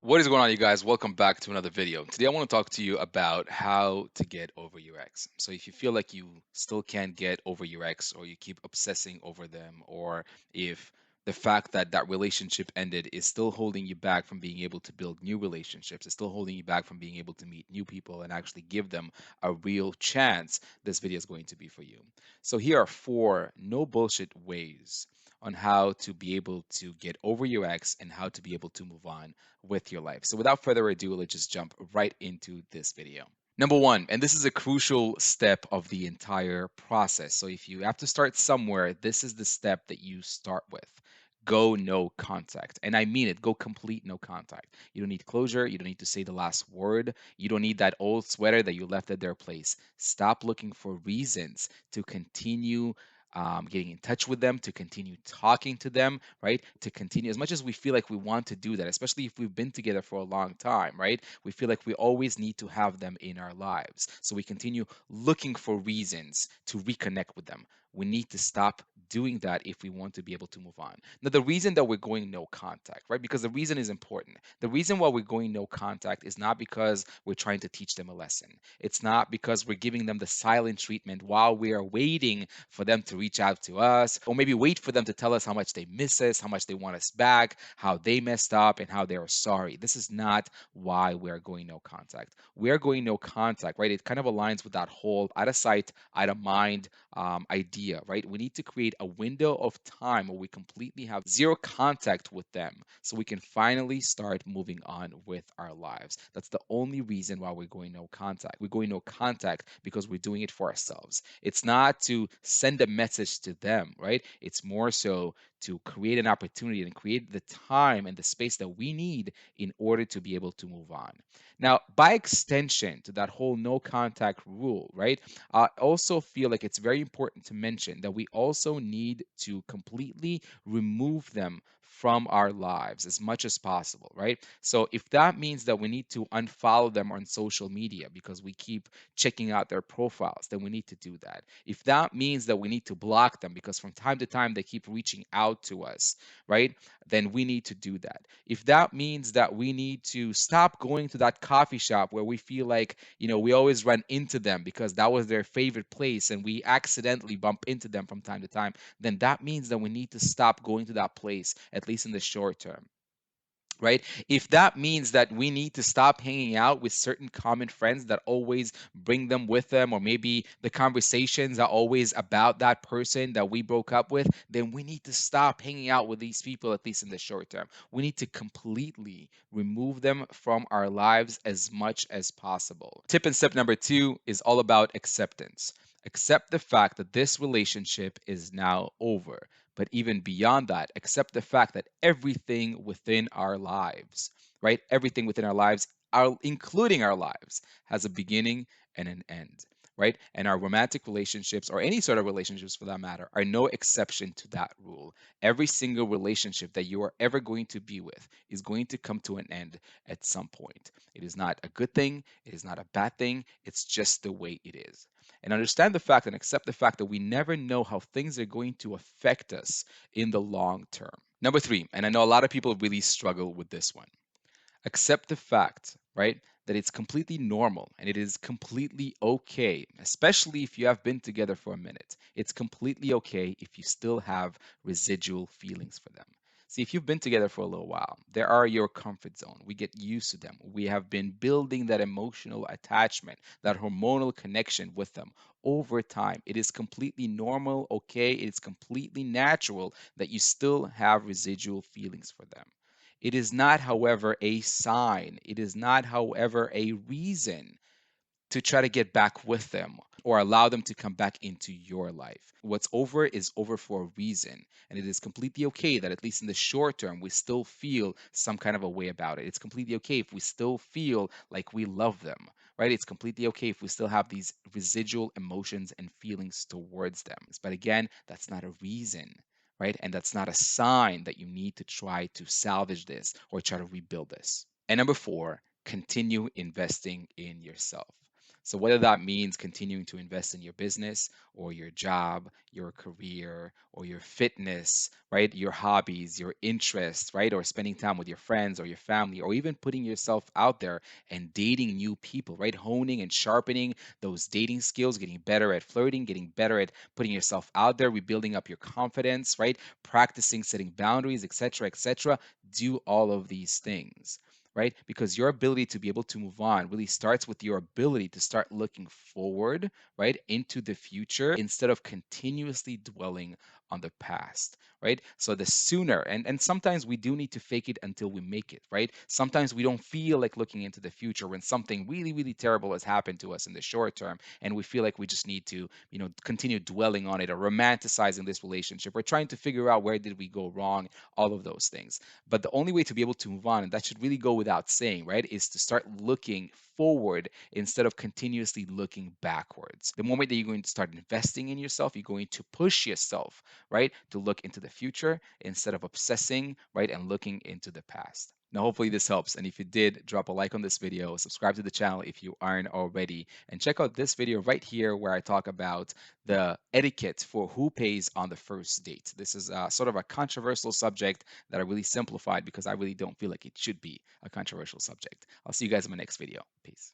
What is going on, you guys? Welcome back to another video. Today, I want to talk to you about how to get over your ex. So, if you feel like you still can't get over your ex, or you keep obsessing over them, or if the fact that that relationship ended is still holding you back from being able to build new relationships, it's still holding you back from being able to meet new people and actually give them a real chance, this video is going to be for you. So, here are four no bullshit ways on how to be able to get over your ex and how to be able to move on with your life. So without further ado, let's just jump right into this video. Number one, and this is a crucial step of the entire process. So if you have to start somewhere, this is the step that you start with. Go no contact. And I mean it, go complete no contact. You don't need closure. You don't need to say the last word. You don't need that old sweater that you left at their place. Stop looking for reasons to continue getting in touch with them, to continue talking to them, right? To continue, as much as we feel like we want to do that, especially if we've been together for a long time, right? We feel like we always need to have them in our lives. So we continue looking for reasons to reconnect with them. We need to stop doing that if we want to be able to move on. Now, the reason that we're going no contact, right? Because the reason is important. The reason why we're going no contact is not because we're trying to teach them a lesson. It's not because we're giving them the silent treatment while we are waiting for them to reach out to us, or maybe wait for them to tell us how much they miss us, how much they want us back, how they messed up, and how they are sorry. This is not why we are going no contact. We are going no contact, right? It kind of aligns with that whole out of sight, out of mind idea, right? We need to create a window of time where we completely have zero contact with them so we can finally start moving on with our lives. That's the only reason why we're going no contact. We're going no contact because we're doing it for ourselves. It's not to send a message to them, right? It's more so to create an opportunity and create the time and the space that we need in order to be able to move on. Now, by extension to that whole no contact rule, right? I also feel like it's very important to mention that we also need to completely remove them from our lives as much as possible, right? So if that means that we need to unfollow them on social media because we keep checking out their profiles, then we need to do that. If that means that we need to block them because from time to time they keep reaching out to us, right? Then we need to do that. If that means that we need to stop going to that coffee shop where we feel like, we always run into them because that was their favorite place and we accidentally bump into them from time to time, then that means that we need to stop going to that place, at least in the short term, right? If that means that we need to stop hanging out with certain common friends that always bring them with them, or maybe the conversations are always about that person that we broke up with, then we need to stop hanging out with these people, at least in the short term. We need to completely remove them from our lives as much as possible. Tip and step number two is all about acceptance. Accept the fact that this relationship is now over. But even beyond that, accept the fact that everything within our lives, right? Everything within our lives, including our lives, has a beginning and an end, right? And our romantic relationships, or any sort of relationships for that matter, are no exception to that rule. Every single relationship that you are ever going to be with is going to come to an end at some point. It is not a good thing, it is not a bad thing, it's just the way it is. And understand the fact and accept the fact that we never know how things are going to affect us in the long term. Number three, and I know a lot of people really struggle with this one, accept the fact, right, that it's completely normal and it is completely okay, especially if you have been together for a minute. It's completely okay if you still have residual feelings for them. See, if you've been together for a little while, there are your comfort zone. We get used to them. We have been building that emotional attachment, that hormonal connection with them over time. It is completely normal, okay? It is completely natural that you still have residual feelings for them. It is not, however, a sign. It is not, however, a reason to try to get back with them or allow them to come back into your life. What's over is over for a reason. And it is completely okay that, at least in the short term, we still feel some kind of a way about it. It's completely okay if we still feel like we love them, right? It's completely okay if we still have these residual emotions and feelings towards them. But again, that's not a reason, right? And that's not a sign that you need to try to salvage this or try to rebuild this. And number four, continue investing in yourself. So whether that means continuing to invest in your business or your job, your career, or your fitness, right? Your hobbies, your interests, right? Or spending time with your friends or your family, or even putting yourself out there and dating new people, right? Honing and sharpening those dating skills, getting better at flirting, getting better at putting yourself out there, rebuilding up your confidence, right? Practicing setting boundaries, etc., etc. Do all of these things, right? Because your ability to be able to move on really starts with your ability to start looking forward, right, into the future instead of continuously dwelling on the past, right? So the sooner, and sometimes we do need to fake it until we make it, right? Sometimes we don't feel like looking into the future when something really, really terrible has happened to us in the short term, and we feel like we just need to, continue dwelling on it or romanticizing this relationship or trying to figure out where did we go wrong, all of those things. But the only way to be able to move on, and that should really go without saying, right, is to start looking forward instead of continuously looking backwards. The moment that you're going to start investing in yourself, you're going to push yourself, right, to look into the future instead of obsessing, right, and looking into the past. Now, hopefully this helps. And if you did, drop a like on this video, subscribe to the channel if you aren't already, and check out this video right here where I talk about the etiquette for who pays on the first date. This is sort of a controversial subject that I really simplified because I really don't feel like it should be a controversial subject. I'll see you guys in my next video. Peace.